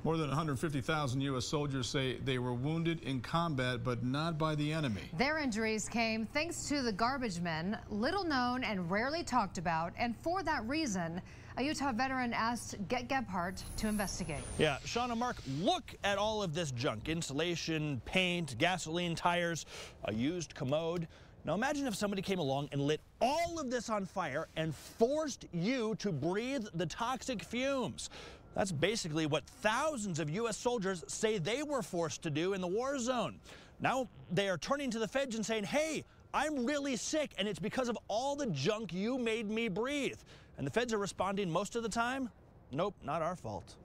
More than 150,000 U.S. soldiers say they were wounded in combat, but not by the enemy. Their injuries came thanks to the garbage men, little known and rarely talked about. And for that reason, a Utah veteran asked Get Gebhardt to investigate. Yeah, Shauna, Mark, look at all of this junk. Insulation, paint, gasoline, tires, a used commode. Now imagine if somebody came along and lit all of this on fire and forced you to breathe the toxic fumes. That's basically what thousands of U.S. soldiers say they were forced to do in the war zone. Now they are turning to the feds and saying, hey, I'm really sick, and it's because of all the junk you made me breathe. And the feds are responding most of the time, nope, not our fault.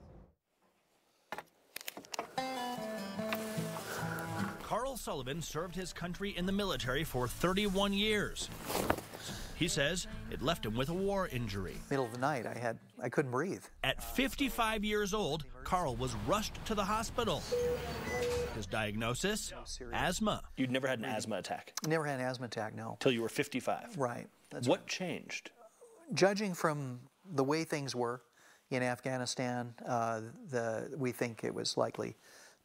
Carl Sullivan served his country in the military for 31 years. He says it left him with a war injury. Middle of the night, I couldn't breathe. At 55 years old, Carl was rushed to the hospital. His diagnosis, asthma. You'd never had an asthma attack? Never had an asthma attack, no. Till you were 55? Right. What changed? Judging from the way things were in Afghanistan, we think it was likely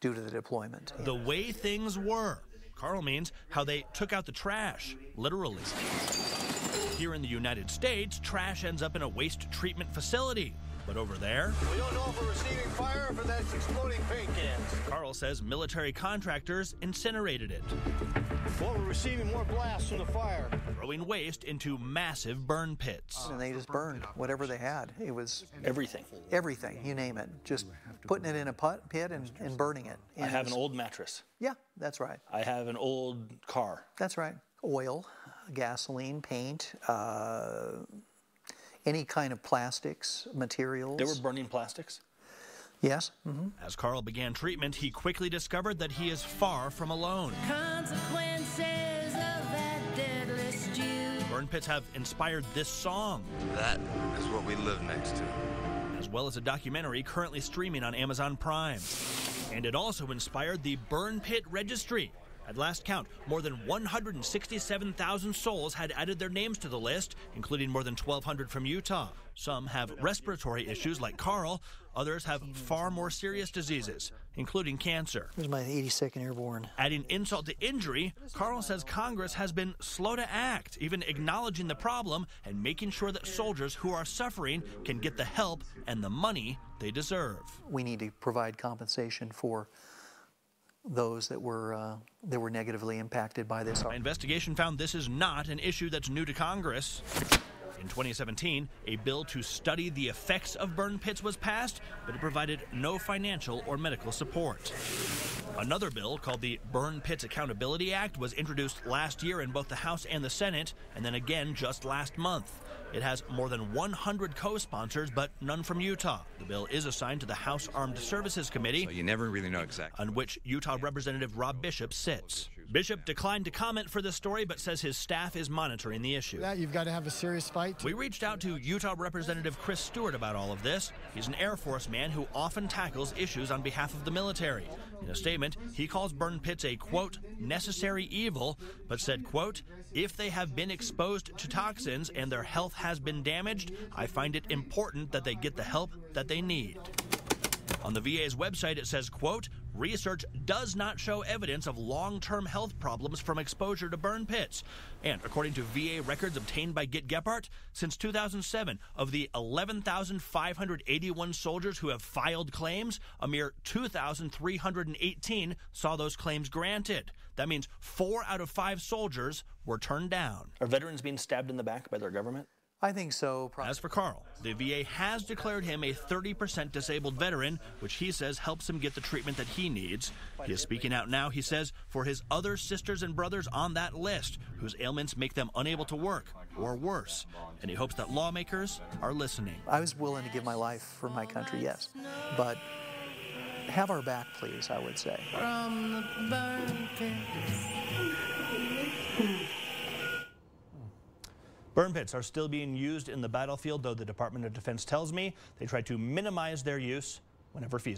due to the deployment. The way things were. Carl means how they took out the trash, literally. Here in the United States, trash ends up in a waste treatment facility. But over there, we don't know if we're receiving fire or if that's exploding paint cans. Carl says military contractors incinerated it. Well, we're receiving more blasts from the fire. Throwing waste into massive burn pits. And they just burned whatever they had. It was everything. Everything, you name it. Just putting it in a pit and burning it. And I have an old mattress. Yeah, that's right. I have an old car. That's right. Oil, gasoline, paint, any kind of plastics, materials. They were burning plastics? Yes. Mm-hmm. As Carl began treatment, he quickly discovered that he is far from alone. Consequences of that deadly stew. Burn pits have inspired this song. That is what we live next to. As well as a documentary currently streaming on Amazon Prime. And it also inspired the Burn Pit Registry. At last count, more than 167,000 souls had added their names to the list, including more than 1,200 from Utah. Some have respiratory issues like Carl. Others have far more serious diseases, including cancer. This is my 82nd Airborne. Adding insult to injury, Carl says Congress has been slow to act, even acknowledging the problem and making sure that soldiers who are suffering can get the help and the money they deserve. We need to provide compensation for those that were negatively impacted by this. Our investigation found this is not an issue that's new to Congress. In 2017, a bill to study the effects of burn pits was passed, but it provided no financial or medical support. Another bill, called the Burn Pits Accountability Act, was introduced last year in both the House and the Senate, and then again just last month. It has more than 100 co-sponsors, but none from Utah. The bill is assigned to the House Armed Services Committee, So you never really know exactly on which Utah Representative Rob Bishop sits. Bishop declined to comment for this story, but says his staff is monitoring the issue. You've got to have a serious fight. We reached out to Utah Representative Chris Stewart about all of this. He's an Air Force man who often tackles issues on behalf of the military. In a statement, he calls burn pits a, quote, necessary evil, but said, quote, if they have been exposed to toxins and their health has been damaged, I find it important that they get the help that they need. On the VA's website, it says, quote, research does not show evidence of long-term health problems from exposure to burn pits. And according to VA records obtained by Get Gebhardt, since 2007, of the 11,581 soldiers who have filed claims, a mere 2,318 saw those claims granted. That means 4 out of 5 soldiers were turned down. Are veterans being stabbed in the back by their government? I think so. As for Carl, the VA has declared him a 30% disabled veteran, which he says helps him get the treatment that he needs. He is speaking out now, he says, for his other sisters and brothers on that list, whose ailments make them unable to work, or worse. And he hopes that lawmakers are listening. I was willing to give my life for my country, yes. But have our back, please, I would say. From the burn pits. Burn pits are still being used in the battlefield, though the Department of Defense tells me they try to minimize their use whenever feasible.